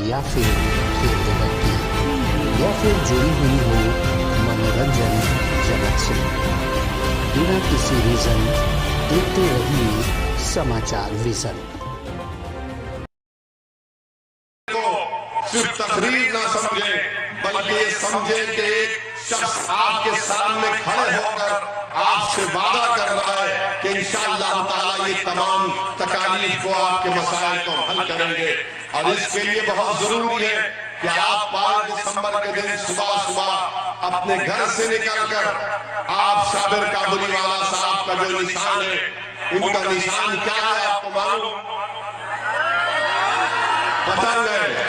या फिर खेलते वक्त या फिर जुड़ी हुई हो मनोरंजन जगत से। बिना किसी रीजन देखते रहिए समाचार विजन। सिर्फ तकरीर ना समझे, बल्कि ये समझे कि एक शख्स आपके सामने खड़े होकर आपसे वादा कर रहा है कि इंशाअल्लाह ताला ये तमाम तकालीफ को, आपके मसाइल को हल करेंगे। और इसके लिए बहुत जरूरी है कि आप 5 दिसंबर के दिन सुबह सुबह अपने घर से निकलकर आप साबिर काबुलीवाला साहब का जो निशान है, उनका निशान क्या है आपको मालूम? पतंग है।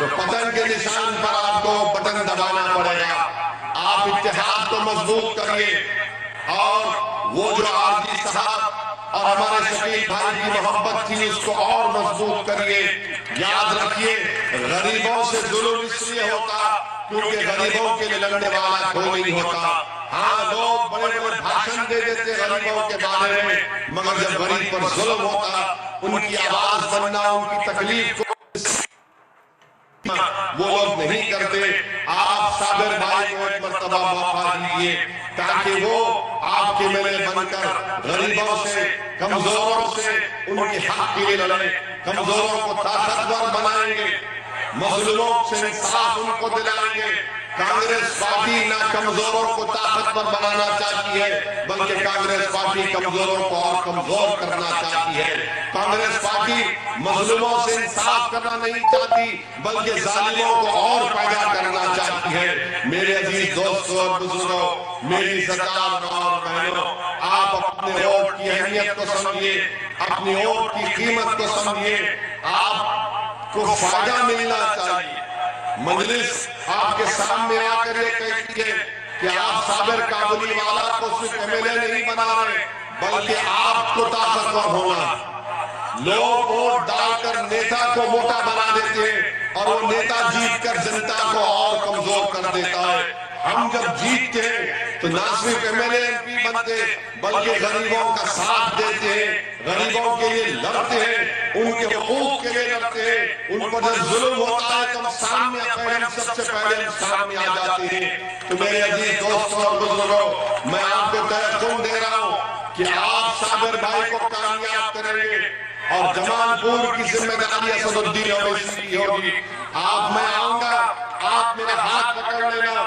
तो पतंग के निशान पर आपको बटन दबाना पड़ेगा। आप इत्तेहाद को मजबूत करिए और वो जो आरजी साहब और हमारे शकील भाई की मोहब्बत थी उसको और मजबूत करिए। याद रखिए, गरीबों से जुल्म इसलिए होता क्योंकि गरीबों के लिए लड़ने वाला कोई नहीं होता। हाँ, लोग बड़े बड़े भाषण दे देते गरीबों के बारे में, मगर जब गरीब पर जुल्म होता, उनकी आवाज बनना, उनकी तकलीफ को वो लोग नहीं करते। आप साबिर भाई को एक मर्तबा मौका दीजिए ताकि वो आपके मेले बनकर गरीबों से, कमजोरों से उनके हक के लिए लड़े, कमजोरों को ताकतवर बनाएंगे, मजलूमों से इंसाफ उनको दिलाएंगे। कांग्रेस पार्टी ना कमजोरों को ताकतवर बनाना चाहती है, बल्कि कांग्रेस पार्टी कमजोरों को और कमजोर करना चाहती है। कांग्रेस पार्टी मजलूमों से इंसाफ करना नहीं चाहती, बल्कि जालिमों को और पैदा करना चाहती है। मेरे अजीज दोस्तों और बुजुर्गों, मेरी सरकार और बहनों, आप अपने वोट की अहमियत को समझिए, अपनी वोट की कीमत को समझिए। आपको फायदा मिलना चाहिए। मजलिस आपके सामने आकर ये कहती है कि आप साबिर काबुलीवाला को सिर्फ एमएलए नहीं बना रहे, बल्कि आपको ताकतवर होना। लोग वोट डालकर नेता को मोटा बना देते हैं और वो नेता जीतकर जनता को और कमजोर कर देता है। हम जब जीतते हैं तो ना सिर्फ एमएलए एमपी बनते, बल्कि गरीबों का साथ देते हैं, गरीबों के लिए लड़ते हैं, उनके हकूक के लिए लड़ते हैं। उन पर जब जुल्म होता है तो हम सामने सबसे पहले हम सामने आ जाते हैं। तो मेरे अजीज दोस्तों और बुजुर्गों, मैं आपको तयकीन दे रहा हूँ कि आप साबिर भाई को कामयाब करेंगे और जमालपुर की जिम्मेदारी असदुद्दीन ओवैसी की होगी। मैं आऊंगा, आप मेरा हाथ पकड़ लेना,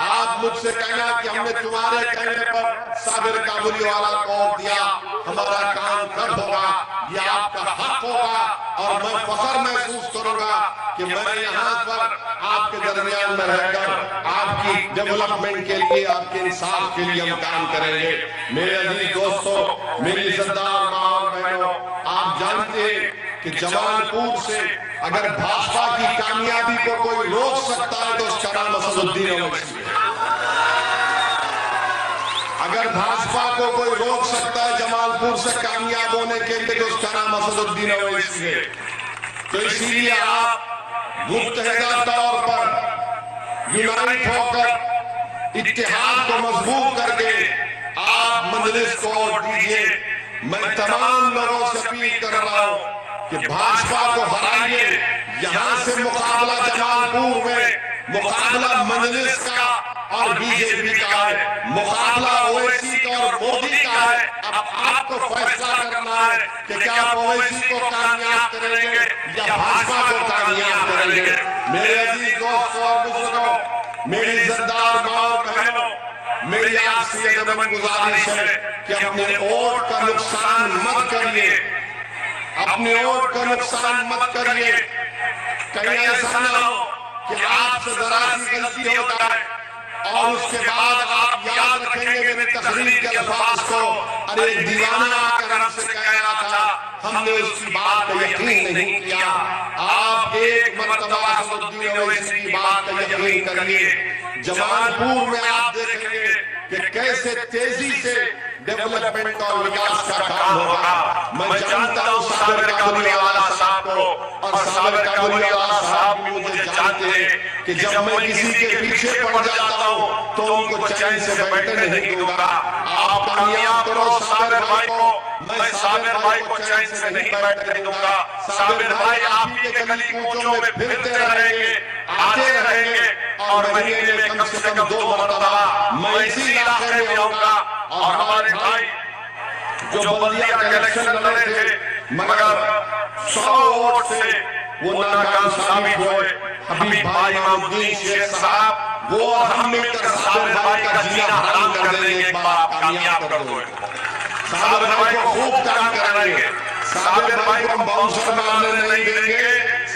आप मुझसे कहना कि हमने तुम्हारे कहने पर साबिर काबुलीवाला को वोट दिया, हमारा काम कर होगा, ये आपका हक होगा। और मैं फख्र महसूस करूंगा कि मैं यहाँ पर आपके दरमियान में रहकर आपकी डेवलपमेंट के लिए, आपके इंसाफ के लिए हम काम करेंगे। मेरे अजीज दोस्तों, मेरी सरदार माँ और बहनों, आप जानते हैं कि जमालपुर से अगर भाजपा की कामयाबी को कोई रोक सकता है तो उसका नाम असदुद्दीन ओवैसी है। अगर भाजपा को कोई रोक सकता है जमालपुर से कामयाब होने के लिए तो उसका नाम असदुद्दीन ओवैसी है। तो इसीलिए आप मुत्तहिदा तौर पर यूनाइट होकर इत्तेहाद को मजबूत करके आप मजलिस को वोट दीजिए। मैं तमाम लोगों से अपील कर रहा हूं कि भाजपा को हराइए। यहां से मुकाबला जमालपुर में, मुकाबला मजलिस का और बीजेपी का है, मुकाबला ओवैसी का और मोदी का है। अब आपको फैसला करना है कि क्या आप ओवैसी को कामयाब करेंगे या भाजपा को कामयाब करेंगे। मेरे अजीज दोस्तों और बुजुर्गों, मेरी सरदार माँ और बहनों, मेरी आपसे ये गुजारिश है कि अपने वोट का नुकसान मत करिए, अपने वोट का नुकसान मत करिए। कहीं ऐसा ना हो कि आपसे जरा सी गलती होता है और उसके बाद आप याद रखेंगे मेरे तकरीर के अल्फाज को, अरे दीवाना आकर हमसे कह रहा था, हमने उसकी बात पर यकीन नहीं किया। आप एक मर्तबा असदुद्दीन ओवैसी की बात पर यकीन करिए। जमालपुर में आप देखेंगे कि कैसे तेजी से डेवलपमेंट और विकास का काम होगा। मैं जानता हूं साबिर काबुलीवाला साहब को, और साबिर काबुलीवाला साहब भी मुझे जानते हैं कि जब मैं किसी के पीछे पड़ जाता हूं तो उनको चैन से बैठने नहीं दूंगा। आप कामयाब करो साबिर भाई को, मैं साबिर भाई को चैन से नहीं बैठने दूंगा। साबिर भाई आप ही के गली कूचों में फिरते रहेंगे, आते रहेंगे, और महीने में कम से कम 2 मरतबा मैं इसी इलाके में आऊंगा। और हमारे भाई जो बल्दिया के इलेक्शन लड़े थे मगर 100 वोट से वो नाकाम साबित हुए, हबीब भाई इमामुद्दीन शेख साहब, वो और हम मिलकर साबिर भाई का जीना हराम कर देंगे। एक बार आप कामयाब कर दो, साबिर भाई को खूब काम कराएंगे। साबिर भाई को हम बाउंसर मारने नहीं देंगे,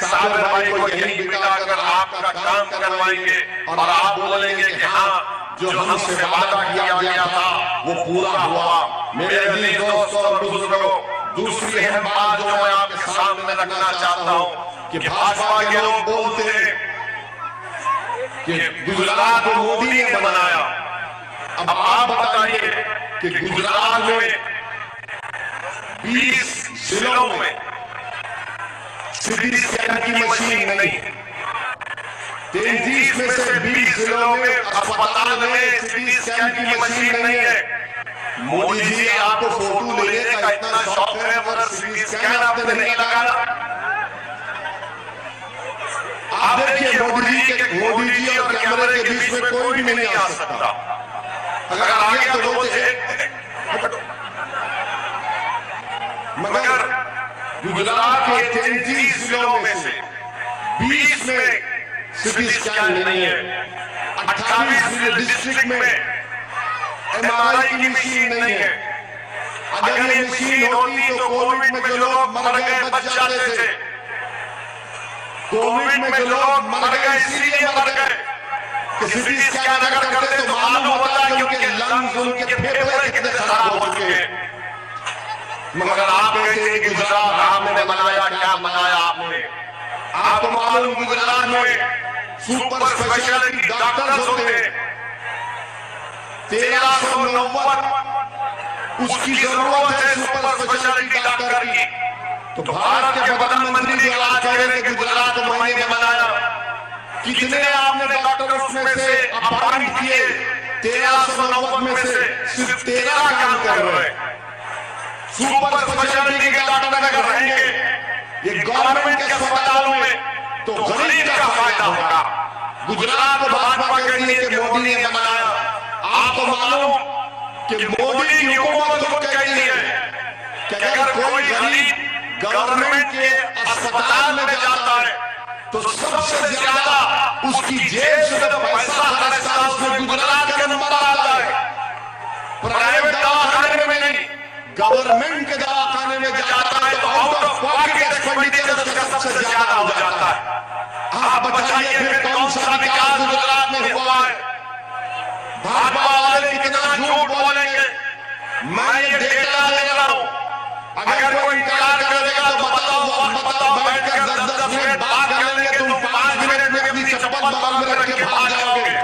साबिर भाई को यहीं बिठाकर आपका काम करवाएंगे और आप बोलेंगे कि हाँ, जो हमसे वादा किया गया था वो पूरा हुआ। मेरे अजीज दोस्तों और बुजुर्गों, दूसरी अहम बात जो मैं आपके सामने रखना चाहता हूं कि भाजपा के लोग बोलते हैं कि गुजरात को मोदी ने बनाया। अब आप बताइए कि गुजरात में 20 जिलों में सीटी स्कैन की मशीन नहीं, 33 में से 20 जिलों में अस्पताल में सीटी स्कैन की मशीन नहीं है। मोदी जी आपको फोटो लेने का इतना शौक है मगर सीटी स्कैन आपने नहीं लगाया। आप देखिए मोदी जी और कैमरे के बीच में कोई भी नहीं आ सकता। अगर आ गया तो बोलते मगर गुजरात के 33 जिलों में से 20 में सीटी स्कैन नहीं है, 28 डिस्ट्रिक्ट में एमआरआई की मशीन नहीं है। अगर ये मशीन होती तो कोविड में जो लोग मर गए बच जाते थे। कोविड में जो लोग मर गए इसलिए मर गए कि सीटी स्कैन अगर करते तो मालूम होता कि उनके लंग्स, उनके फेफड़े कितने खराब हो चुके हैं। मगर आप कहते हैं कि गुजरात आपने बनाया, क्या बनाया आपने? आपको मालूम गुजरात में सुपर स्पेशलिटी डॉक्टर्स होते हैं 1390, उसकी जरूरत है सुपर स्पेशलिटी डॉक्टर की। तो भारत के प्रधानमंत्री जी आज कह रहे हैं गुजरात को मैंने बनाया। कितने आपने डॉक्टर उसमें से अपॉइंट किए? 1390 में से सिर्फ 13 काम कर रहे हैं। सुपर स्पेशलिटी के डॉक्टर अगर रहेंगे ये गवर्नमेंट के अस्पतालों में तो गरीब का फायदा होगा। गुजरात को भाजपा कहती है कि मोदी ने बनाया। आपको मालूम कि मोदी की हुकूमत खुद कहती है कि अगर कोई गरीब गवर्नमेंट के अस्पताल में जाता है तो सबसे ज्यादा उसकी जेब से जो पैसा खर्चता है उसमें गुजरात का नंबर आता है। प्राइवेट दवाखाने में नहीं, गवर्नमेंट के दवाखाने में जाता है तो आउट ऑफ पॉकेट एक्सपेंडिचर उसका सबसे ज्यादा हो जाता है। आप बताइए फिर कौन सा विकास गुजरात में हुआ है? भाजपा वाले कितना झूठ बोलेंगे। मैं ये डेटा ले रहा हूं, अगर कोई इनकार कर देगा तो बताओ बैठकर 10-10 मिनट बात कर लेंगे, तुम 5 मिनट में अपनी चप्पल बगल में रख के भाग जाओगे।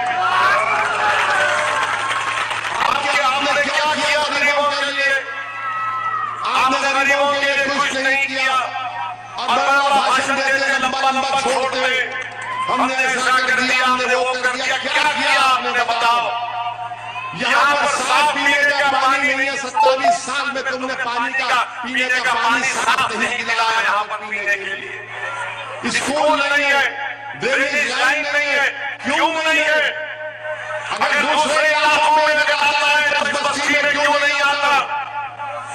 आपने क्या किया गरीबों के लिए? आपने गरीबों के लिए कुछ नहीं किया और बड़ा भाषण देते लंबा छोड़ते हमने ऐसा कर दिया, हमने वो कर दिया। क्या किया आपने बताओ? यहाँ पर साफ पीने का पानी नहीं है। 27 साल में तुमने पीने का पानी साफ नहीं मिलाया यहाँ पर पीने के लिए। स्कूल नहीं है, ड्रेनेज लाइन नहीं है। क्यों नहीं है? अगर दूसरे इलाकों में अगर आता है तो इस बस्ती में क्यों नहीं आता?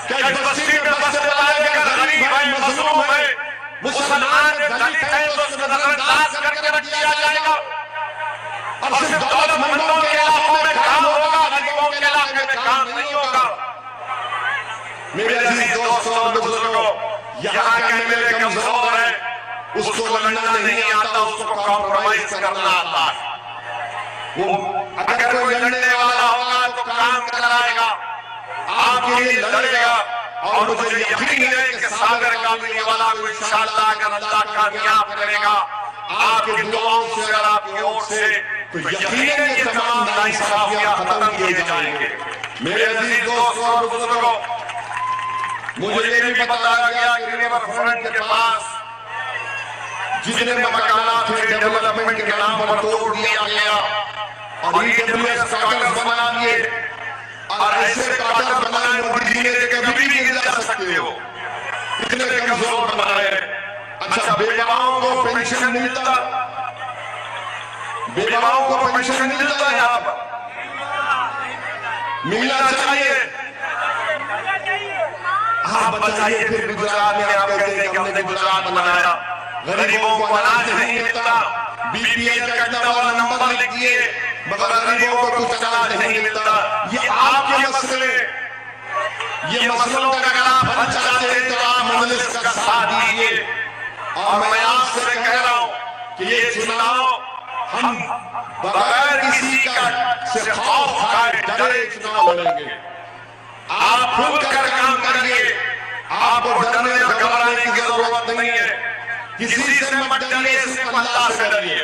क्या इस बस्ती में बस चलाएगा? गरीब है, मजलूम है, मुसलमान है, दलित है तो उसको नजरअंदाज करके रख दिया जाएगा और सिर्फ दौलतमंदों के इलाकों में काम होगा, गरीबों के इलाके में काम नहीं होगा। मेरे अजीज दोस्तों और बुजुर्गों, यहाँ के एमएलए कमजोर है, उसको लड़ना नहीं आता, उसको कॉम्प्रोमाइज करना आता है। वो अगर कोई लड़ने वाला होगा तो काम कराएगा, आपके लिए लड़ेगा। और मुझे यकीन है कि साबिर काबुलीवाला को इंशाअल्लाह अगर अल्लाह कामयाब करेगा, आपकी दुआओं से और आपकी ओर से तो यकीनन ये तमाम नाइंसाफियां खत्म किए जाएंगे। मेरे अजीज दोस्तों और बुजुर्गों, मुझे ये भी बताया गया कि रिवर फ्रंट के पास जितने मकानात थे डेवलपमेंट के नाम पर तोड़ दिया गया और ईडब्ल्यूएस क्वार्टर्स बना दिए और ऐसे क्वार्टर बनाए मोदी जी ने कभी भी नहीं जा सकते हो, इतने कमजोर बनाए। अच्छा, बेवाओं को पेंशन मिलता, बेवाओं को पेंशन मिलता है, यहाँ पर मिलना चाहिए। आप बताइए फिर गुजरात में आप कहते हैं कि हमने गुजरात बनाया, गरीबों को अनाज नहीं मिलता, बीपीएल का इतना बड़ा नंबर लिख दिए मगर गरीबों को कुछ अनाज नहीं मिलता। ये आपके मसले, ये मसलों का अगर आप हल चाहते हैं तो आप मजलिस का साथ दीजिए। और मैं आपसे कह रहा हूं कि ये चुनाव हम बगैर किसी का से खौफ खाए डरे चुनाव लड़ेंगे। आप खुलकर काम करिए, आपको डरने और घबराने की जरूरत नहीं है। किसी से मत डरिए, सिर्फ अल्लाह से डरिए।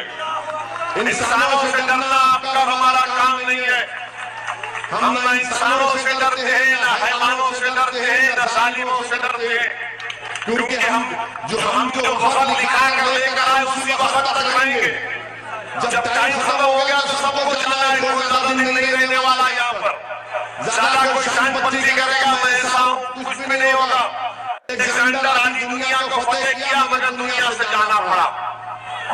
इंसानों से डरना आपका और हमारा काम नहीं है। हम ना इंसानों से डरते हैं, ना हैवानों से डरते हैं, ना जालिमों से डरते हैं, क्योंकि हमको वक्त लिखा कर लेकर आए उसी वक्त तक रहेंगे। जब टाइम खत्म हो गया तो सबको जाना है, कोई ज्यादा दिन नहीं रहने वाला यहाँ पर। ज्यादा कोई शान पत्ती करेगा, मैं ऐसा हूं, कुछ भी नहीं होगा। अलेक्जेंडर आज दुनिया को फतेह किया मगर दुनिया से जाना पड़ा,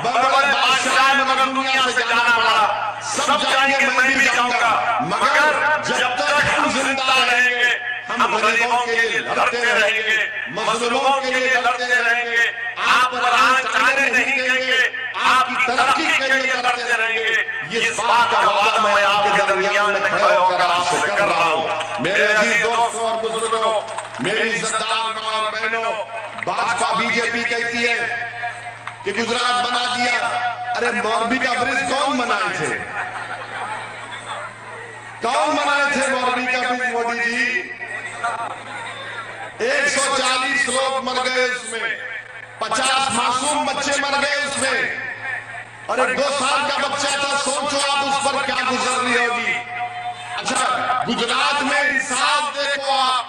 बड़े बादशाह ने मगर दुनिया से जाना पड़ा। सब जाएंगे, मैं भी जाऊंगा, मगर जब तक हम जिंदा रहेंगे हम गरीबों के लिए लड़ते रहेंगे, मजलूमों के लिए लड़ते रहेंगे। आप पर आंच आने नहीं देंगे, आपकी तरक्की के लिए लड़ते रहेंगे। ये बात का वादा मैं आपके दरमियान में खड़े होकर आपसे कर रहा हूं। मेरे अजीज दोस्तों और बुजुर्गों, मेरी इज्जतदार मां और बहनों, भाजपा बीजेपी कहती है कि गुजरात बना दिया। अरे मोरबी का ब्रिज कौन बनाए थे? कौन बनाए थे मोरबी का ब्रिज? मोदी जी। 140 लोग मर गए उसमें, 50 मासूम बच्चे मर गए उसमें। और एक 2 साल का बच्चा था, सोचो आप उस पर क्या गुजर रही होगी। अच्छा, गुजरात में इंसाफ देखो आप,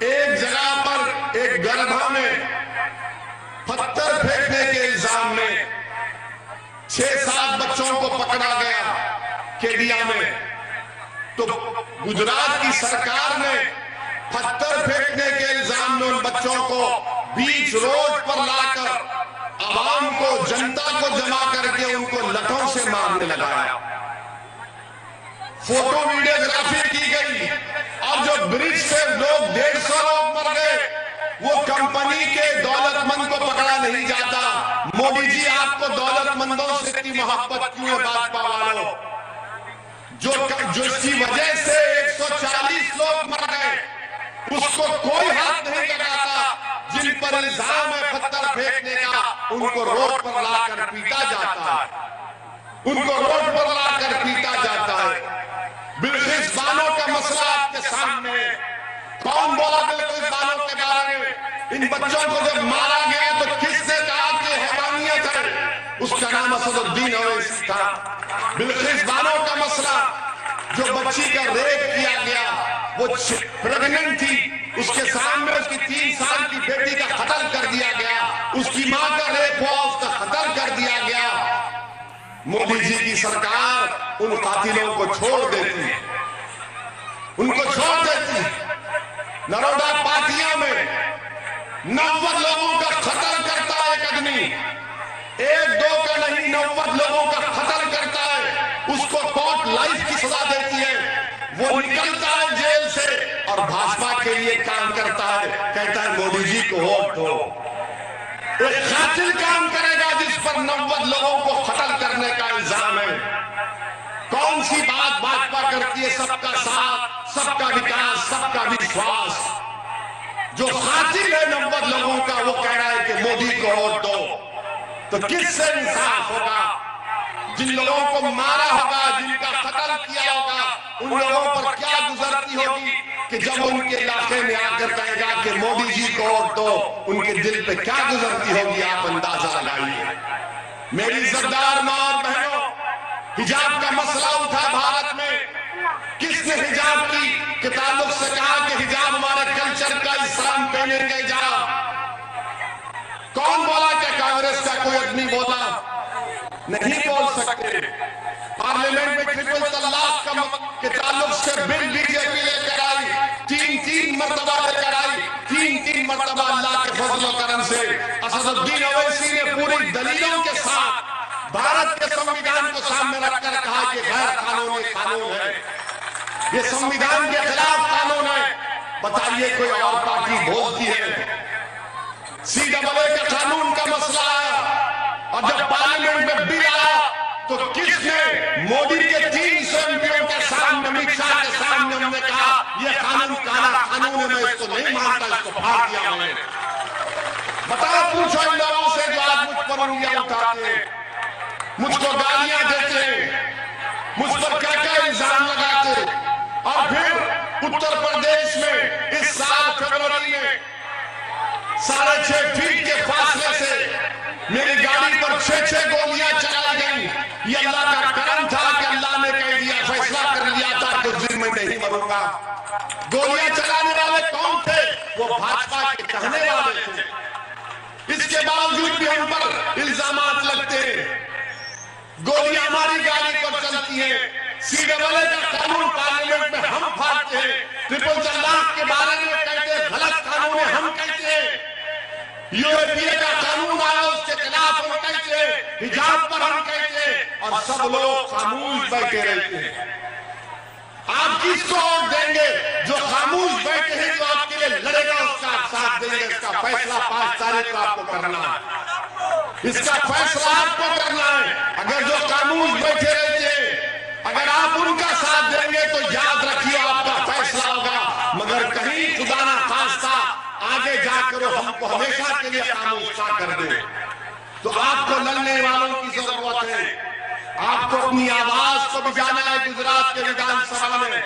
एक जगह पर एक गड्ढा में पत्थर फेंकने के इल्जाम में 6-7 बच्चों को पकड़ा गया केडिया में। तो गुजरात की सरकार ने पत्थर फेंकने के इल्जाम में उन बच्चों को बीच रोड पर लाकर आवाम को, जनता को जमा करके उनको लठों से मारने लगाया। फोटो वीडियोग्राफी की गई और जो ब्रिज से लोग 150 लोग मर गए, वो कंपनी के दौलतमंद को पकड़ा नहीं जाता। मोदी जी, आपको दौलतमंदों से इतनी मोहब्बत क्यों है भाजपा वालों? जो इसकी वजह से 140 लोग मर गए, उसको कोई हाथ नहीं लगाता। जिन पर इल्जाम है पत्थर फेंकने का, उनको रोड पर लाकर पीटा जाता है, उनको रोड पर लाकर पीटा जाता है। बिल्किस बानो का मसला आपके सामने, कौन बोला बिल्किस बानो के बारे में? इन बच्चों को जब मारा गया तो किसने कहा कि हैवानियत है? उसका नाम असदुद्दीन ओवैसी था। बिल्किस बानो का मसला, जो बच्ची का रेप किया गया, वो प्रेग्नेंट थी, उसके सामने उसकी 3 साल की बेटी का कत्ल कर दिया गया, उसकी मां का रेप हुआ, उसका कत्ल कर दिया गया। मोदी जी की सरकार उन कातिलों को छोड़ देती, उनको छोड़ देती। नरोडा पाटिया में 90 लोगों का कत्ल करता है एक आदमी, 1-2 का नहीं, 90 लोगों का कत्ल करता है। उसको कोर्ट लाइफ की सजा देती है, वो निकलता है जेल से और भाजपा के लिए काम करता है, कहता है मोदी जी को वोट दो। एक कातिल काम करेगा जिस पर 90 लोगों को कत्ल करने का इल्जाम है। कौन सी बात भाजपा करती है? सबका साथ, सबका विकास, सबका विश्वास। जो कातिल है 90 लोगों का, वो कह रहा है कि मोदी को वोट दो, तो किससे इंसाफ होगा? जिन लोगों को मारा होगा, जिनका कत्ल किया होगा, उन लोगों पर क्या गुजरती होगी कि जब उनके इलाके में आकर कहेगा कि मोदी जी को वोट दो, उनके दिल पे क्या गुजरती होगी? आप अंदाजा लगाइए। मेरी सरदार मां और बहन हिजाब का मसला उठा भारत में, किसने हिजाब के ताल्लुक से कहा कि हिजाब हमारे कल्चर का, इस्लाम पहनेंगे हिजाब? कौन बोला? कि कांग्रेस का कोई आदमी बोला? नहीं बोल सकते। पार्लियामेंट में ट्रिपल तलाक के ताल्लुक से बिल बीजेपी लेकर आई, तीन मरतबा लेकर आई, तीन मरतबा अल्लाह के फजल और करम से असदुद्दीन ओवैसी ने पूरी दलीलों के साथ भारत के संविधान को सामने रखकर कहा कि गैर कानूनी कानून है, ये संविधान के खिलाफ कानून है। बताइए कोई और पार्टी बोलती है? CAA का कानून का मसला आया और जब पार्लियामेंट में बिल आया तो किसने? मोदी के 300 एमपीओ के सामने, अमित शाह के सामने हमने कहा यह कानून काला कानून है, मैं इसको नहीं मानता, इसको फाड़ दिया मैंने। बताओ, पूछो इन लोगों से जो आज मुझ पर उंगलियां उठाते हैं, मुझको गालियां देते हैं, मुझ पर क्या क्या इल्जाम लगाते, और फिर उत्तर प्रदेश में इस साल फरवरी में 6.5 फीट के फासले से मेरी गाड़ी पर 6 गोलियां चलाई गई। ये अल्लाह का करम था कि अल्लाह ने कह दिया, फैसला कर लिया था कुछ दिन में नहीं मरूंगा। गोलियां चलाने वाले कौन थे? वो भाजपा के कहने वाले थे। इसके बावजूद भी हम पर इल्जामात लगते हैं, गोलियां हमारी गाड़ी पर चलती है। CAA का कानून पार्लियामेंट में हम फाड़ते हैं, ट्रिपल तलाक के बारे में कहते हैं गलत कानून है, हम कहते हैं। UAPA का कानून आया, उसके खिलाफ हम कहते हैं, हिजाब पर हम कहते हैं, और सब लोग खामोश बैठे रहते हैं। आप किसको वोट देंगे? जो खामोश बैठे हैं, जो आपके लिए लड़ेगा उसका साथ देंगे। इसका फैसला 5 तारीख को आपको करना है, इसका फैसला आपको करना है। अगर जो खामोश बैठे रहते हैं, अगर आप उनका साथ देंगे तो याद रखिए आपका फैसला होगा, मगर कहीं खुदा ना खास्ता आगे जाकर हमको हमेशा के लिए खामोश कर दे। तो आपको लड़ने वालों की जरूरत है, आपको अपनी आवाज को बजाना है। गुजरात के विधानसभा में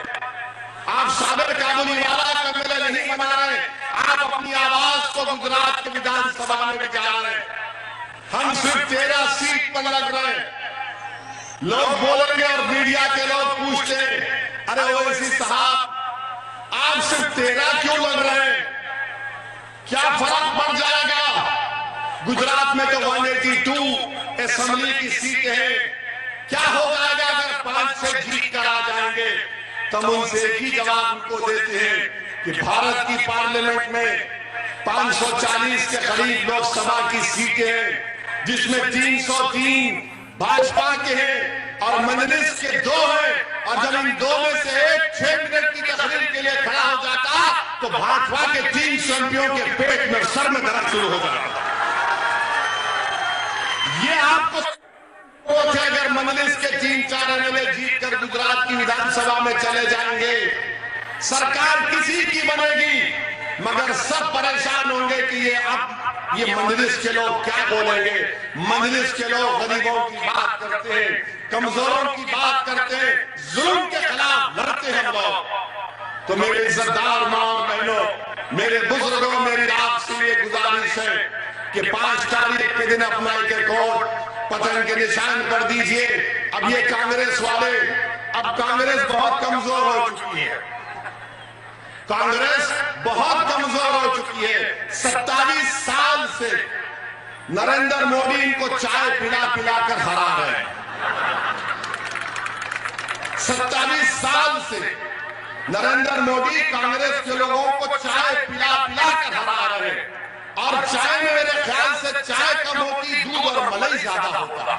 आप साबिर काबुलीवाला का मेले नहीं बना रहे, आप अपनी आवाज को गुजरात के विधानसभा में बजा रहे हैं। हम सिर्फ 13 सीट पर लड़ रहे हैं। लोग बोलेंगे और मीडिया के लोग पूछते हैं, अरे ओवैसी साहब आप सिर्फ 13 क्यों लड़ रहे हैं? क्या फर्क पड़ जाएगा? गुजरात में तो 182 असेंबली की सीटें हैं, क्या हो जाएगा अगर 5 से जीत कर आ जाएंगे? तब उनसे एक ही जवाब उनको देते हैं कि भारत की पार्लियामेंट में 540 के करीब लोकसभा की सीटें हैं, जिसमें 303 भाजपा के हैं और मजलिस के 2 हैं। और जब इन 2 में से एक 6 मिनट की तकरीर के लिए खड़ा हो जाता तो भाजपा के 300 एमपीओ के पेट में, सर में दर्द शुरू हो जाता। ये आपको अगर मजलिस के 3-4 एमएलए जीत कर गुजरात की विधानसभा में चले जाएंगे, सरकार किसी की बनेगी, मगर सब परेशान होंगे कि ये मजलिस के लोग क्या बोलेंगे। मजलिस के लोग गरीबों की बात करते हैं, कमजोरों की बात करते हैं, जुल्म के खिलाफ लड़ते हैं हम लोग। तो मेरे इज्जतदार मां और बहनों, मेरे बुजुर्गों, मेरी आपसे ये गुजारिश है कि 5 तारीख के दिन अपना एक वोट पतन के निशान पर दीजिए। अब ये कांग्रेस वाले, अब कांग्रेस बहुत कमजोर हो चुकी है, कांग्रेस बहुत कमजोर हो चुकी है। 27 साल से नरेंद्र मोदी इनको चाय पिला पिला कर हरा रहे हैं। 27 साल से नरेंद्र मोदी कांग्रेस के लोगों को चाय पिला पिला कर हरा रहे हैं। और चाय में मेरे ख्याल से चाय कम होती, दूध और मलाई ज्यादा होता।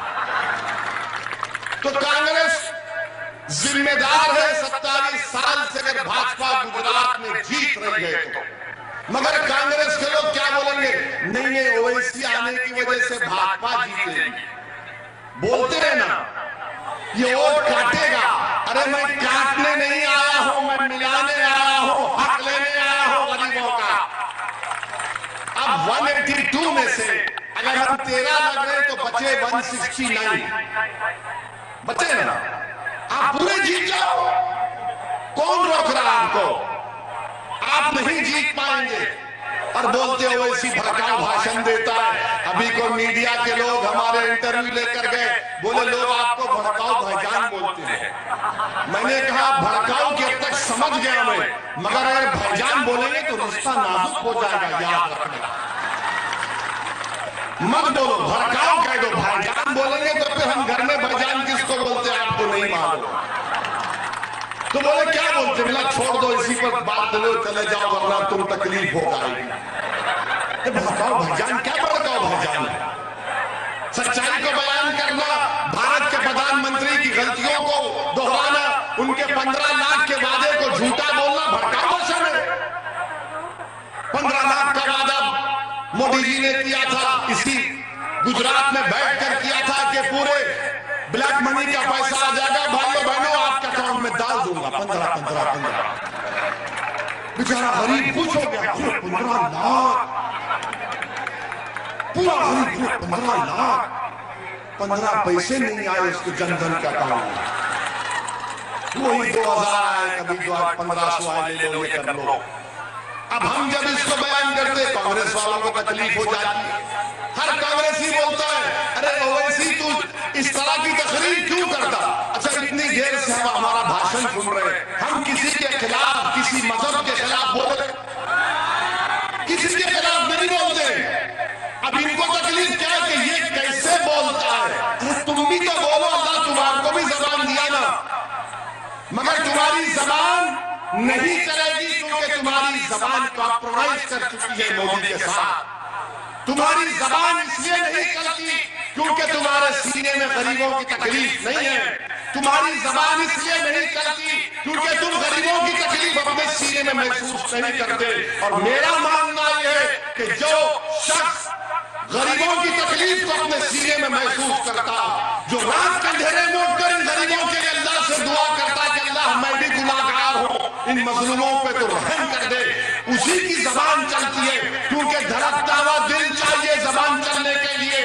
तो कांग्रेस जिम्मेदार है 27 साल से अगर भाजपा गुजरात में जीत रही है तो। मगर कांग्रेस के लोग क्या बोलेंगे? नहीं, ये ओवैसी आने की वजह से भाजपा जीतेगी। बोलते रहे ना, ये वोट काटेगा। अरे मैं काटने नहीं आया हूं, मैं मिलाने आया हूं, हक लेने आया हूं गरीबों का। अब 182 में से अगर हम 13 लग रहे तो बचे 169, बचे ना। आप पूरे जीत जाओ, कौन रोक रहा है आपको? आप नहीं जीत पाएंगे। और बोलते हो ऐसी भड़काऊ भाषण देता है। अभी को मीडिया के लोग हमारे इंटरव्यू लेकर गए, बोले लोग आपको भड़काऊ भाईजान बोलते हैं। मैंने कहा भड़काऊ के अब तक समझ गया मैं, मगर अगर भाईजान बोलेंगे तो रिश्ता नाजुक हो जाएगा, याद रखना। मत बोलो, भड़काऊ कह दो, भाईजान बोलेंगे तो फिर हम घर में भाईजान किसको बोलते हैं आपको नहीं मालूम। तो बोले क्या बोलते, मिला छोड़ दो इसी पर बात लो, चले जाओ वरना तुम तकलीफ होगा। भड़काओ भाईजान, क्या भड़काओ भाईजान? सच्चाई को बयान करना, भारत के प्रधानमंत्री की गलतियों को दोहराना, उनके 15 लाख के वादे को झूठा बोलना भड़काऊ भाषण है। 15 लाख का वादा मोदी जी ने किया था, इसी गुजरात में बैठकर किया था कि पूरे ब्लैक मनी का पैसा आ जाएगा, भाइयों बहनों आपके अकाउंट में डाल दूंगा 15। बेचारा गरीब खुश हो गया, 15 लाख, पूरा गरीब 15 लाख, 15 पैसे नहीं आए उसके जनधन के अकाउंट में। वही 2000 आए, कभी 1500 आए, ले लो ये कर लो। अब हम जब इसको बयान करते, कांग्रेस वालों को तकलीफ हो जाती है। हर कांग्रेसी बोलता है अरे ओवैसी तू इस तरह की तकरीर क्यों करता? अच्छा इतनी देर से हम हमारा भाषण सुन रहे हैं, हम किसी के खिलाफ, किसी मजहब के खिलाफ बोल रहे, किसी के खिलाफ नहीं बोलते। अब इनको तकलीफ क्या है कि ये कैसे बोलता है? अरे तुम भी तो बोलो, अल्लाह तुम्हारे भी जबान दिया ना, मगर तुम्हारी जबान नहीं चलेगी क्योंकि तुम्हारी जबान कॉम्प्रोमाइज कर चुकी है मोदी के साथ। तुम्हारी जबान इसलिए नहीं चलती क्योंकि तुम्हारे सीने में गरीबों की तकलीफ नहीं है। तुम्हारी जबान इसलिए नहीं चलती क्योंकि तुम गरीबों की तकलीफ अपने सीने में महसूस नहीं करते। और मेरा मानना यह है कि जो शख्स गरीबों की तकलीफ को अपने सीने में महसूस करता, जो रात के अंधेरे में उठकर इन गरीबों के लिए अल्लाह से दुआ करता कि अल्लाह मैं भी गुनाहगार हूं, इन मजलूमों पे तो रहम कर दे, उसी की जबान चलती है। क्योंकि धड़कता हुआ दिल चाहिए जबान चलने के लिए।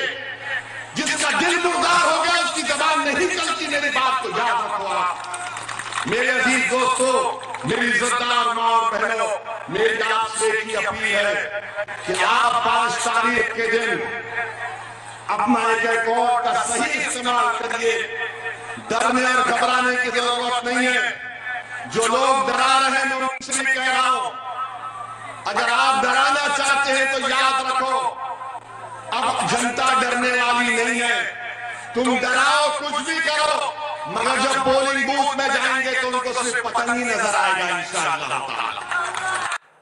जिसका दिल मुर्दार हो गया उसकी जबान नहीं चलती। मेरी बात को याद रखो आप। मेरे अजीज दोस्तों, मेरी इज्जतदार मां और बहनों, मेरी आपसे की अपील है कि आप 5 तारीख के दिन अपना एक वोट का सही इस्तेमाल करिए। डरने और घबराने की जरूरत नहीं है। जो लोग डरा रहे हैं मैं उनसे कह रहा हूं, अगर आप डराना चाहते हैं तो याद रखो अब जनता डरने वाली नहीं है। तुम डराओ, कुछ भी करो, मगर जब पोलिंग बूथ में जाएंगे तो उनको सिर्फ पतंग ही नजर आएगा इंशाअल्लाह।